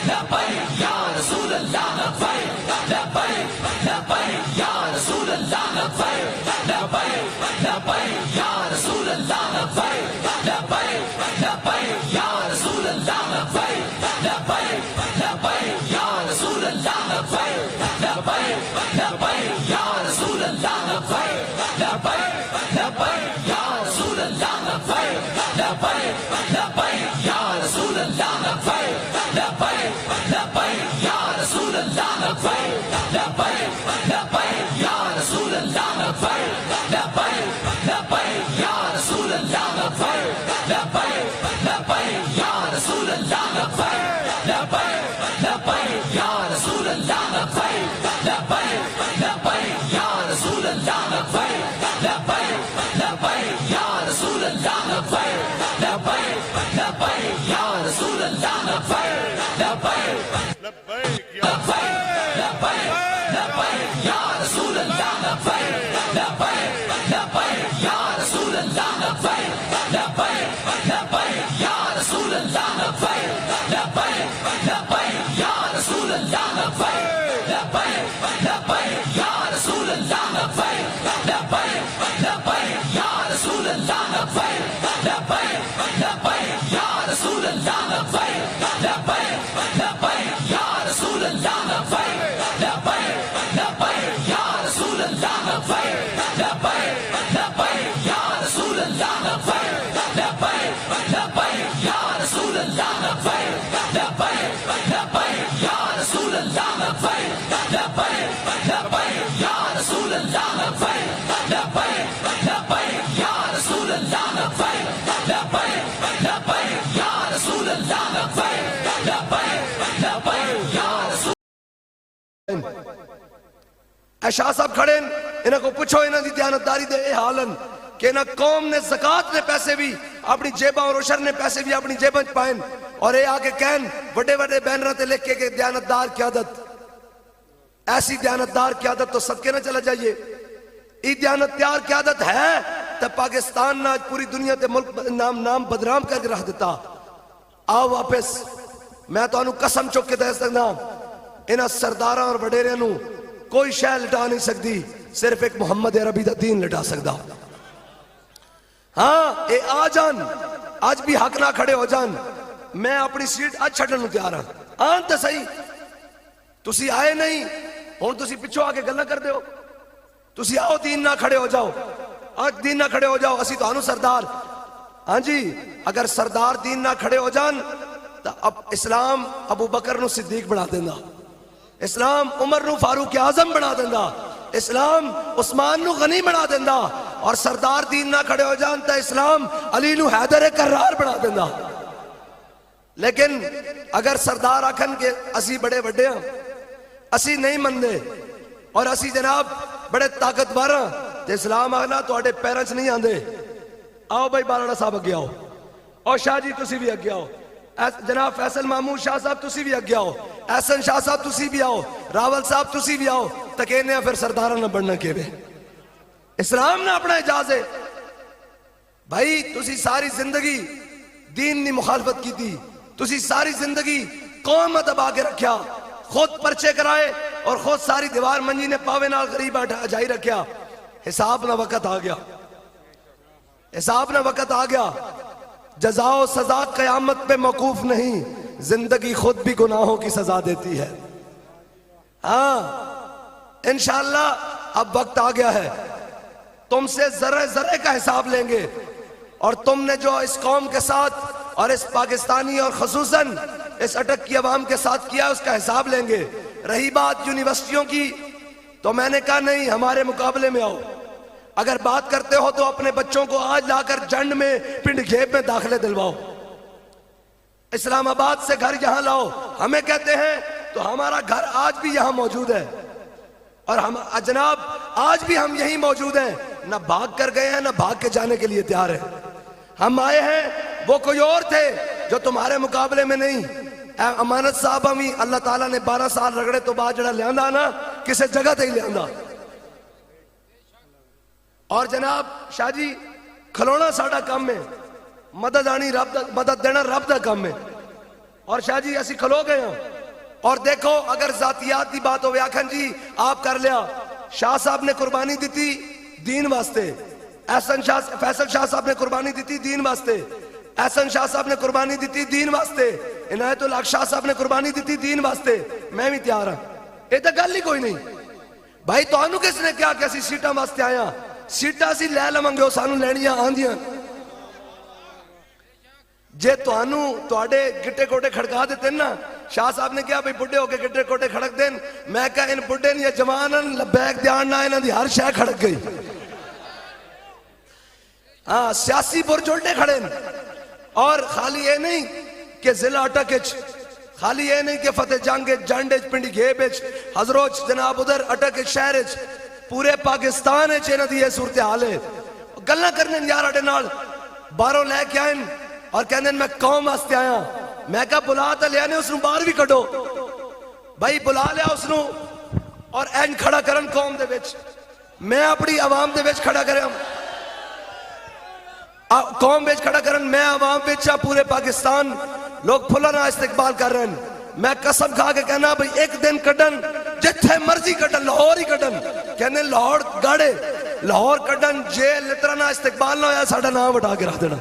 लब्बैक या रसूल अल्लाह लब्बैक लब्बैक लब्बैक या रसूल अल्लाह लब्बैक लब्बैक लब्बैक या रसूल अल्लाह लब्बैक लब्बैक लब्बैक या रसूल अल्लाह लब्बैक लब्बैक लब्बैक या रसूल अल्लाह लब्बैक लब्बैक लब्बैक या रसूल अल्लाह लब्बैक लब्बैक लब्बैक या रसूल अल्लाह लब्बैक लब्बैक लब्बैक या रसूल अल्लाह लब्बैक लब्बैक लब्बैक या रसूल अल्लाह लब्बैक लब्बैक लब्बैक या रसूल अल्लाह लब्बैक लब्बैक लब्बैक या रसूल अल्लाह लब्बैक लब्बैक लब्बैक या रसूल अल्लाह लब्बैक लब्बैक लब्बैक या रसूल अल्लाह लब्बैक लब्बैक लब्बैक या रसूल अल्लाह लब्बैक लब्बैक लब्बैक या रसूल अल्लाह लब्बैक लब्बैक लब्बैक या रसूल अल्लाह लब्बैक लब्बैक लब्बैक लब्बैक या रसूल अल्लाह लब्बैक लब्बैक लब्बैक या रसूल अल्लाह लब्बैक लब्बैक लब्बैक या रसूल अल्लाह लब्बैक लब्बैक लब्बैक या रसूल अल्लाह लब्बैक लब्बैक लब्बैक या रसूल अल्लाह लब्बैक लब्बैक लब्बैक या रसूल अल्लाह लब्बैक लब्बैक लब्बैक या रसूल अल्लाह लब्बैक लब्बैक लब्बैक या रसूल अल्लाह लब्बैक लब्बैक लब्बैक या रसूल अल्लाह लब्बैक लब्बैक लब्बैक या रसूल अल्लाह लब्बैक लब्बैक लब्बैक या रसूल अल्लाह लब्बैक लब्बैक लब्बैक या रसूल अल्लाह लब्बैक लब्बैक लब्बैक या रसूल अल्लाह लब्बैक लब्बैक लब्बैक या रसूल अल्लाह लब्बैक लब्बैक लब्बैक या रसूल अल्लाह लब्बैक लब्बैक लब्बैक या रसूल। शाह साहब खड़े इन्हों को पूछो इन्हों की दयानतदारी दे हालन कि ना कौम ने ज़कात ने पैसे भी अपनी जेबा और उशर ने पैसे भी अपनी जेबा च पाए और ये आके कहन बड़े बड़े बैनर से लिख के दयानतदार क्यादत, ऐसी दयानतदार क्यादत तो सदके ना चला जाइए। ये दयानतदार क्यादत है तो पाकिस्तान ने आज पूरी दुनिया के मुल्क नाम बदनाम करके रख दिता। आओ वापस मैं तो कसम चुक के दस सकता इन्होंने सरदार और वडेरिया कोई शह लिटा नहीं सकती, सिर्फ एक मुहम्मद अरबी का दीन लिटा सकता। हाँ ये आ जान आज भी हक ना खड़े हो जान, मैं अपनी सीट आज छड्डण नूं तैयार हाँ। आन तो सही तुसी आए नहीं हुण तुसी पिछों आके गल्लां करदे हो, तुसी आओ दीन ना खड़े हो जाओ, आज दीन ना खड़े हो जाओ असी तुहानू सरदार। हाँ जी अगर सरदार दीन ना खड़े हो जान तो अब इस्लाम अबू बकर नूं सिद्दीक बना देंदा, इस्लाम उमर नूं फारूक आजम बना देंदा, इस्लाम उस्मान नूं गनी बना देंदा और सरदार दीन ना खड़े हो जान तो इस्लाम अली नूं हैदर करार बना देंदा। लेकिन अगर सरदार आखन के असी बड़े वड्डे हाँ, असी नहीं मनदे और असी जनाब बड़े ताकतवर हाँ तो इस्लाम आखना तुहाडे पैरां च नहीं आंदे। आओ भाई बाराड़ा साहब अगे आओ और शाह जी तुसी भी अगे आओ, जनाब फैसल मामूद शाह साहब तुसी भी अगे आओ, एहसन शाह साहब तुसी भी आओ, रावल साहब तुसी भी आओ, तो कहने फिर सरदारा ना बनना केवे इस्लाम ने अपना इजाज है। भाई तुसी सारी जिंदगी दीन की मुखालफत की थी, तुसी सारी जिंदगी कौम दबा के रखा, खुद पर्चे कराए और खुद सारी दीवार मंजी ने पावे नाल गरीब अजाई रखा। हिसाब ना वक्त आ गया, हिसाब ना वक्त आ गया, जजाओ सजा कयामत पे मौकूफ नहीं, जिंदगी खुद भी गुनाहों की सजा देती है। हाँ इंशाअल्लाह अब वक्त आ गया है, तुमसे जर्रे जर्रे का हिसाब लेंगे और तुमने जो इस कौम के साथ और इस पाकिस्तानी और खसूसन इस अटक की आवाम के साथ किया उसका हिसाब लेंगे। रही बात यूनिवर्सिटियों की तो मैंने कहा नहीं हमारे मुकाबले में आओ, अगर बात करते हो तो अपने बच्चों को आज लाकर जंड में पिंड घेब में दाखिले दिलवाओ, इस्लामाबाद से घर यहां लाओ। हमें कहते हैं तो हमारा घर आज भी यहां मौजूद है और हम जनाब आज भी हम यहीं मौजूद हैं, ना भाग कर गए हैं ना भाग के जाने के लिए तैयार है। हम आए हैं, वो कोई और थे जो तुम्हारे मुकाबले में नहीं। अमानत साहब भी अल्लाह ताला ने 12 साल रगड़े तो बाद जड़ा लिया ना किसी जगह ते ही लिया। और जनाब शाह जी खलोना साडा काम है, मदद आनी रब दा, मदद देना रब दा काम है। और शाह जी असि खलो गए हैं। और देखो अगर जातियात की बात हो आखन जी आप कर लिया, शाह साहब ने कुर्बानी दी थी दीन वास्ते, फैसल शाह साहब ने कुर्बानी दी थी दीन वास्ते, एहसन शाह साहब ने कुर्बानी दी थी दीन वास्ते, इनायतुल हक शाह साहब ने कुर्बानी दी थी दीन वास्ते, मैं भी तैयार हाँ। ये तो गल ही कोई नहीं भाई। तुहानू किसने कहा कि असी सीटा वास्ते आया? सीटा असी लै लवांगे, सानू लैनियां आंदियां। जे तुहानू तुहाडे गिट्टे कोटे खड़का देते ना, शाह साहब ने कहा भाई बुढ़े होके गिट्टे कोटे खड़क देन, मैं कहा इन बुढ़े या जवान लबैक ध्यान ना, इन्हां दी हर शय खड़क गई। हाँ सियासी बुरजुल्टे खड़े न। और खाली ये नहीं कि जिला अटक, खाली ये नहीं कि फतेह जंग जंड पिंडी घेब हजरोच जनाब उधर अटक शहर पूरे पाकिस्तान इन्हां दी सूरत हाल है। गल्लां करने यार अडे नाल बाहरों लैके आए और कहते मैं कौम वास्ते आया। मैं कहा बुला तो लिया ने, उसनू बाहर भी कढो भाई, बुला लिया उसनू और एंज खड़ा करन कौम दे विच। मैं अपनी आवाम दे विच खड़ा करा, कौम विच खड़ा करन, मैं आवाम विच पूरे पाकिस्तान लोग फुल्लां नाल इस्तकबाल कर रहे हैं। मैं कसम खा के कहना भाई एक दिन कड्डन जिथे मर्जी कड्डन, लाहौर ही कड्डन, कहने लाहौर गाड़े लाहौर कड्डन, जे लितरा ना इस्तकबाल ना होया साडा नाम वटा के रख देना।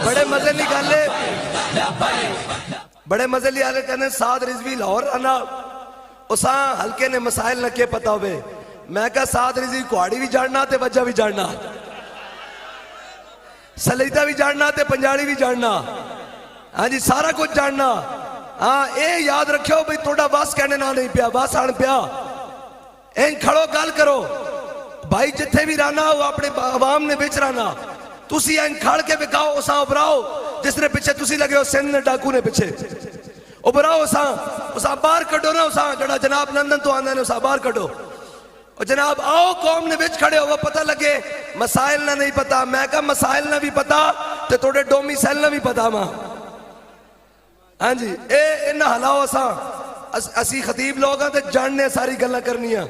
बड़े मजे निकाले, बड़े मजे लिया कहने साद रिजवी लाहौर आना, उसा हल्के ने मसाइल न के पता होवे। मैं कहा साद रिजवी कुहाड़ी भी जानना ते वजह भी जानना, सलीदा भी जानना ते पंजाली भी जानना, हाँ जी सारा कुछ जानना। हाँ ये याद रखियो भाई थोड़ा बस कहने ना नहीं पिया, बस आन पिया इन खड़ो गल करो भाई, जिथे भी रहना हो अपने आवाम ने बिच रहना, तुसी इन खड़ के विखाओ, उसा उभराओ जिसने पीछे तुसी लगे हो, सिंध ने डाकू ने पीछे उभराओ, उसा बाहर कढो ना, उसा जड़ा जनाब लंदन तो आंदा ने उसा बाहर कढो। और जनाब आओ कौम ने बिच खड़े हो, पता लगे मसाइल ना नहीं पता। मैं कहा मसाइल ना भी पता ते थोड़े डोमी सैल ना भी पता मां। हाँ जी ए इन्ना हलाओ, असी खतीब लोग हाँ तो जानने सारी गल्लां करनियां।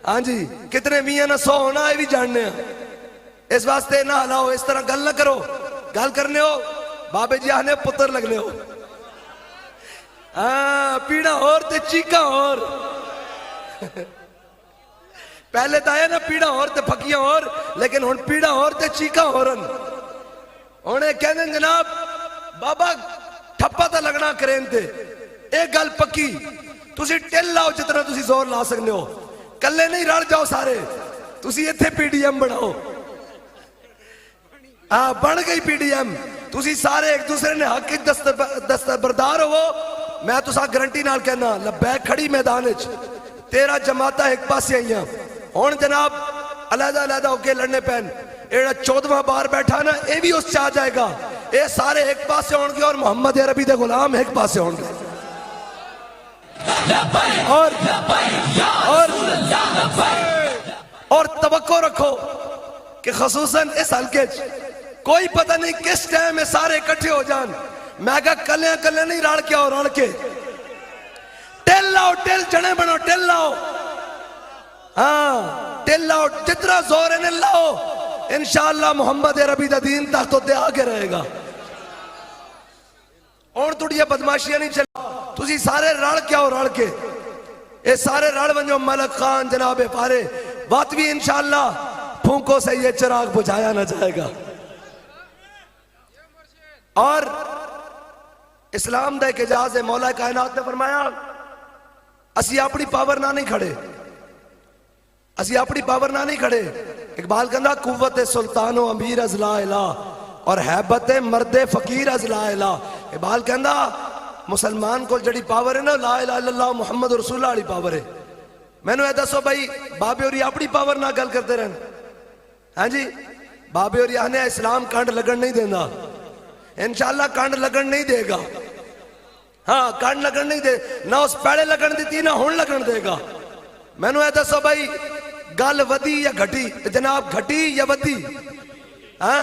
हाँ जी कितने मियां ना 100 होना ये भी जानने, इस वास्ते ना हलाओ, इस तरह गल ना करो। गल करने हो बाबे जी आने पुत्र लगने हो। हाँ पीड़ा और ते चीका और पहले तो आया ना पीड़ा और ते फकियां और, लेकिन हुण पीड़ा और ते चीका होरन। हुणे कहंदे जनाब बाबा ठप्पा तो लगना करेन ते, एक गल पक्की तुसी टिल लाओ जितना तुसी जोर ला सकते हो, कल्ले नहीं रल जाओ सारे, तुसी इत्थे पीडीएम बनाओ। हाँ बन गई पीडीएम, तुसी सारे एक दूसरे ने हक दस्तबरदार हो। मैं तुसा गारंटी नाल कहना लबैक खड़ी मैदान च, तेरा जमाता एक पासे आईया, हुण जनाब अलहदा अलहदा होके लड़ने पैन। एड़ा 14वां बार बैठा ना ये भी उस च आ जाएगा, ये सारे एक पासे होंगे और मोहम्मद अरबी दे गुलाम एक पासे होंगे। और तवक्को रखो कि खसूसन इस हल्के कोई पता नहीं किस टाइम में सारे इकट्ठे हो जान। मैं कहा कले कले नहीं रल के आओ, रल के टिल लाओ, टिल जने बनो, टिल लाओ। हाँ टिल लाओ, जितना जोर है लाओ, इंशाअल्लाह मोहम्मद अरबी दा दीन तक तो आगे रहेगा। और तुड़िया बदमाशियां नहीं चल, तुसी सारे रल के आओ, रल के ये सारे रल बनो। मलक खान जनाब पारे बात भी इंशाअल्लाह फूंकों से ये चिराग बुझाया ना जाएगा। और इस्लाम दा एक एजाज है, मौला कायनात ने फरमाया असी अपनी पावर ना नहीं खड़े, असी अपनी पावर ना नहीं खड़े। इकबाल कहना कुव्वत सुल्तान अमीर अजला इला और हैबत मर्दे फकीर अजला इला। इकबाल कहना मुसलमान को जड़ी पावर है ना ला इलाहा इल्लल्लाह मुहम्मद रसूलुल्लाह वाली पावर है। मैनू दसो भाई, बाबे होरी अपनी पावर ना गल करते रहन? हाँ जी, बाबे होरी आने इस्लाम कंड लगन नहीं देना, इंशाल्लाह कंड लगन नहीं देगा। हाँ, कंड लगन नहीं दे, ना उस पहले लगन दी ना हुण लगन देगा। मैनू दसो भाई, गल वधी या घटी? जनाब घटी या वधी? हाँ,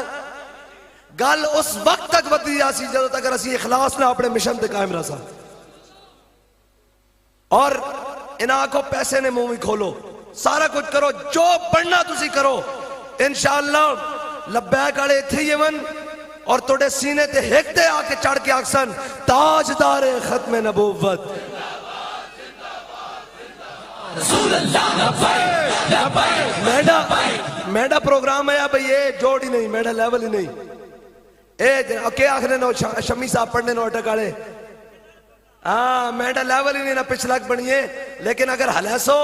गल उस वक्त तक वधी आसी जदों तक असीं इखलास ना अपने मिशन ते कायम रहा। और इन्हां आखो पैसे ने मुंह भी खोलो, सारा कुछ करो, जो बनना तुसी करो, इंशाअल्लाह लब्बैक वाले इत्थे ही वन और तोड़े सीने ते हिकते आके चढ़ के आखसन ताजदार खत्म नबूवत। मेडा प्रोग्राम है भाई, ये जोड़ ही नहीं, मेडा लेवल ही नहीं। ए के आखने नो शमी साहब पढ़ने नो अटक वाले, हाँ मेडा लेवल ही नहीं ना पिछला बनिए। लेकिन अगर हलैसो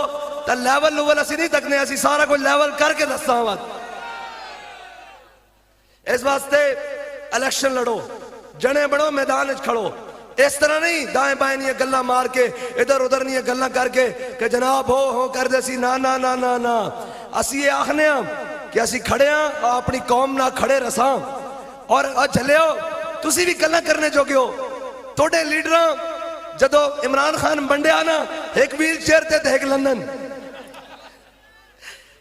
तो लेवल लुवल असी नहीं तकने, असी सारा कुछ लेवल करके दसा बात। इस वास्ते इलेक्शन लड़ो, जने बनो, मैदान खड़ो। इस तरह नहीं दाएं बाएं नहीं गल्ला मार के, इधर उधर नहीं गल्ला करके कि जनाब हो कर दे सी। ना ना ना ना ना, असी ये आखने कि असी खड़े हाँ अपनी कौम ना खड़े रसा। और चले हो तुसी भी गल्ला करने जोगे हो। थोड़े लीडर जदों इमरान खान बंडिया ना, एक व्हील चेयर ते एक लंदन,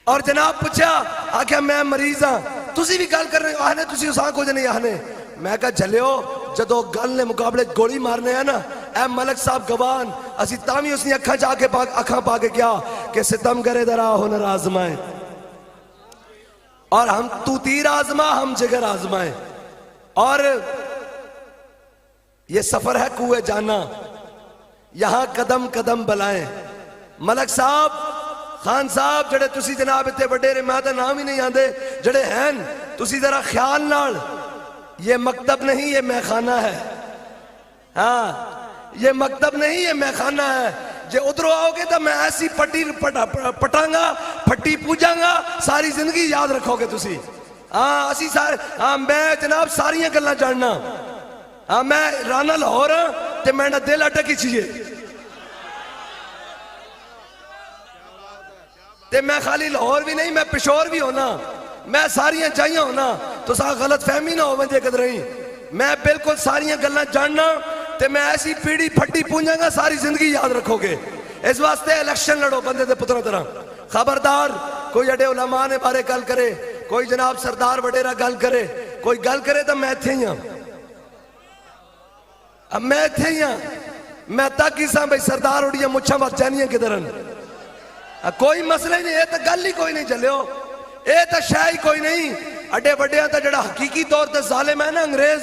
और जनाब पूछा आख्या मैं मरीज हाँ, तुसी भी गल कर रहे हो, आहने तुसी उस कुछ नहीं आहने। मैं कहा झलियो जदों गल ने मुकाबले गोली मारने है ना, ए मलक साहब गवान, असी तावी उसने अखा जाके अखा पा के क्या कि सितम करे दरा हुनर आजमाए, और हम तू तीर आजमा हम जिगर आजमाए। और ये सफर है कुएं जाना, यहां कदम कदम बलाएं। मलक साहब, खान साहब जड़े तुसी जनाब इतने वडेरे, मैं तो नाम ही नहीं आते जड़े हैं, तुसी जरा ख्याल नाल, ये मकतब नहीं ये मैखाना है। हाँ, ये मकतब नहीं ये मैखाना है। जे उधरों आओगे तो मैं ऐसी पट्टी पटांगा, फट्टी पूजांगा, सारी जिंदगी याद रखोगे तुसी। हाँ असी सारे, हाँ मैं जनाब सारियां गल्लां जानना। हाँ मैं राना लाहौर हाँ ते मेरा दिल अटक ही चाहिए, ते मैं खाली लाहौर भी नहीं, मैं पिशोर भी होना, मैं सारियां चाहिए होना। तो सा गलत फहमी ना हो बंदे कदर ही, मैं बिल्कुल सारियां गल्लां जानना, ते मैं ऐसी पीढ़ी फट्टी पूंजांगा, सारी जिंदगी याद रखोगे। इस वास्ते इलेक्शन लड़ो बंदे दे पुत्रों तरह। खबरदार कोई अडे उलमा ने बारे गल करे, कोई जनाब सरदार वडेरा गल करे, कोई गल करे तो मैं इत्थे ही हाँ, अब मैं इत्थे ही हाँ, मैं तक ही सा भाई सरदार उड़िया मुछा बच जानिया किधर, कोई मसला ही नहीं, ये तो गल ही कोई नहीं चलियो, ये तो शाह ही कोई नहीं। अड्डे वड्डिया तो जड़ा हकीकी तौर पर जालिम है ना अंग्रेज,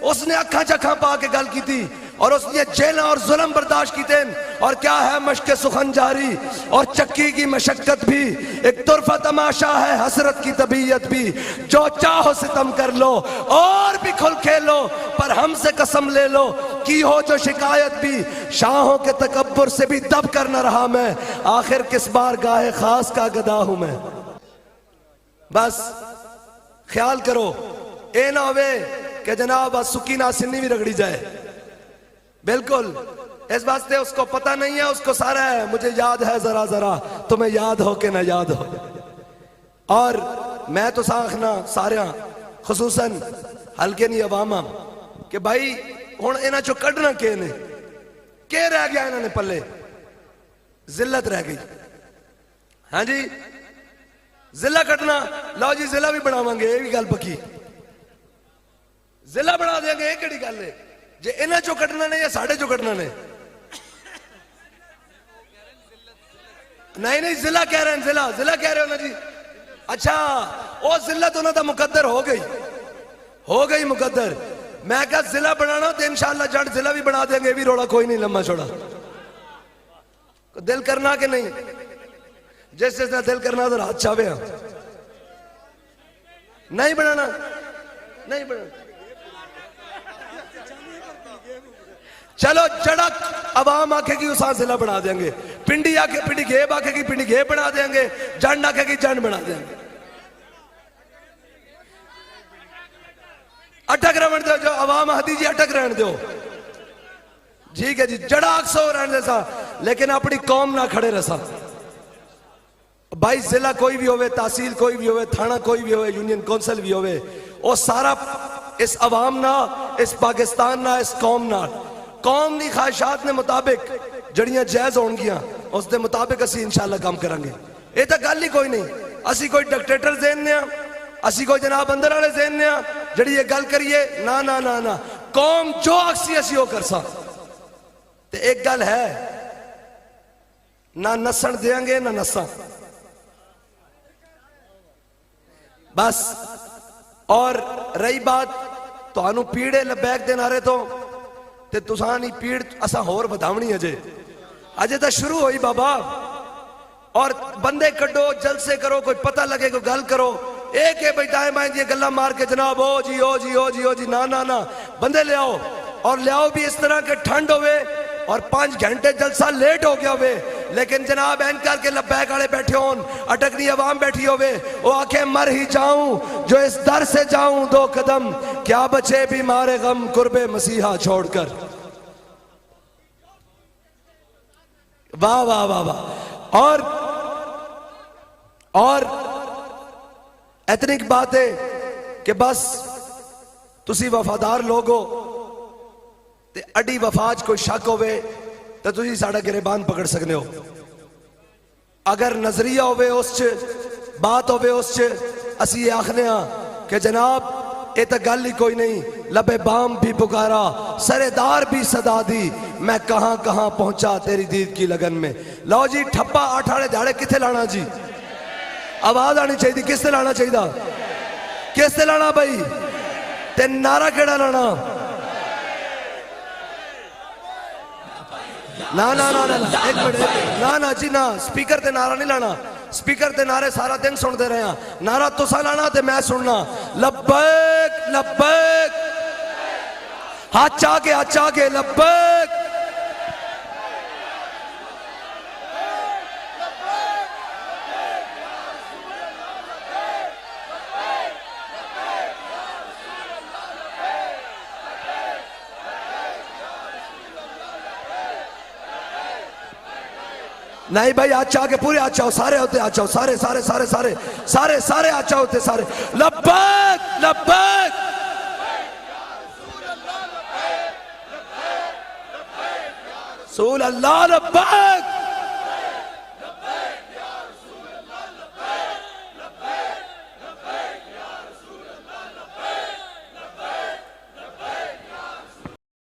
उसने अखा चखा पा के गल की थी, और उसने जेलें और जुल्म बर्दाश्त की थे। और क्या है मशक़ सुखन जारी और चक्की की मशक्कत भी, एक तुरफा तमाशा है हसरत की तबीयत भी। जो चाहो सितम कर लो और भी खुल खेलो, पर हमसे कसम ले लो की हो जो शिकायत भी, शाहों के तकब्बुर से भी दब कर न रहा मैं, आखिर किस बार गाहे खास का गदा हूं मैं। बस ख्याल करो, ए ना होवे कि जनाब सुकी नासिनी भी रगड़ी जाए, बिल्कुल। इस वास्ते उसको पता नहीं है, उसको सारा है, मुझे याद है जरा जरा, तुम्हें याद हो कि ना याद हो। और मैं तो साखना सारे खसूसन हल्के नहीं अवामा कि भाई हुण इन्हां चों कढना के ने, के रह गया इन्होंने पल्ले, जिल्लत रह गई। हाँ जी, जिला कटना, लो जी जिला भी बनावांगे, ये भी गल पक्की, जिला बना देंगे, ये केड़ी गल है? जे इन्हां चों कटना ने या साडे चों कटना ने? नहीं नहीं, जिला कह रहे हैं, जिला जिला कह रहे हो ना जी। अच्छा, वो जिल्लत उन्होंने तो मुकद्दर हो गई मुकद्दर। मैं कहा जिला बनाना तो इंशाअल्लाह जट जिला भी बना देंगे, भी रोड़ा कोई नहीं लम्बा छोड़ा। दिल करना कि नहीं, जिस जिसने दिल करना उधर हाथ चावे। नहीं बनाना, नहीं बनाना, चलो जड़क अवाम आखेगी उस जिला बना देंगे, पिंडी आके पिंडी घेब आखेगी पिंडी घेब बना देंगे, जंड आखेगी जंड बना देंगे। अटक रहने दो, जो अवाम आती जी अटक रहने दो, ठीक है जी, जड़ा अक्सो रहने सा, लेकिन अपनी कौम ना खड़े रसा। भाई जिला कोई भी होवे, तहसील कोई भी होवे, थाना कोई भी होवे, यूनियन कौंसल भी होवे, वो सारा इस अवाम ना, इस पाकिस्तान ना, इस कौम ना, कौम दी ख्वाहिशात ने मुताबिक जड़ियां जायज होणगियां उस दे मुताबिक असी इंशाअल्लाह काम करांगे। ये तो गल ही कोई नहीं, असी कोई डिक्टेटर जेनने आ, असी कोई जनाब अंदर वाले जेनने आ जड़ी ये गल करिए, ना ना ना ना, कौम जो अक्सी असी वो कर सा। ते एक गल है, ना नसन देंगे ना नसा बस। और रही बात तो पीड़े लबैक दे नारे तो तुसानी पीड़ असा होर वधावनी अजे, अजे तो शुरू हुई बाबा। और बंदे कड्डो, जलसे करो, कोई पता लगे, कोई गल करो, एक है भाई दाएं बाएं दी गल्ला मार के जनाब ओ जी ओ जी ओ जी ओ जी, ना ना ना, बंदे ले आओ। और ले आओ भी इस तरह के ठंड होवे और 5 घंटे जलसा लेट हो गया होवे, लेकिन जनाब एंकर के लब्बैक वाले बैठे होन, अटकनी अवाम बैठी होवे, वो आखे मर ही जाऊं जो इस दर से जाऊं 2 कदम, क्या बचे भी मारे गम कुर्बे मसीहा छोड़कर। वाह वाह वाह वाह। और इतनी बात है कि बस तुसी वफादार लोग हो, ते अड्डी वफाज कोई शक होवे तो तुसी साड़ा गिरेबान पकड़ सकते हो। अगर नजरिया होवे उस च, बात होवे उस च, असी आखने कि जनाब ये तो गल ही कोई नहीं, लबे बाम भी पुकारा, सरेदार भी सदा दी, मैं कहां कहां पहुंचा तेरी दीद की लगन में। लो जी ठप्पा 8 वाले दिहाड़े किथे लाना जी, आवाज आनी चाहिए, किससे लाना चाहिए, किससे लाना भाई, ते नारा केड़ा लाना, ना ना ना ना, एक मिनट, ना ना जी ना, स्पीकर ते नारा नहीं लाना, स्पीकर ते नारे सारा दिन सुनते रहे हैं, नारा तुसा लाना ते मैं सुनना, लब्बैक लब्बैक, हाथ चाके लब्बैक। नहीं भाई आज चाह के पूरे आज चाहो, सारे होते आज चाहो, सारे सारे सारे सारे सारे सारे आज चाहो होते सारे, लब्बैक लब्बैक। रसूल अल्लाह लब्बैक।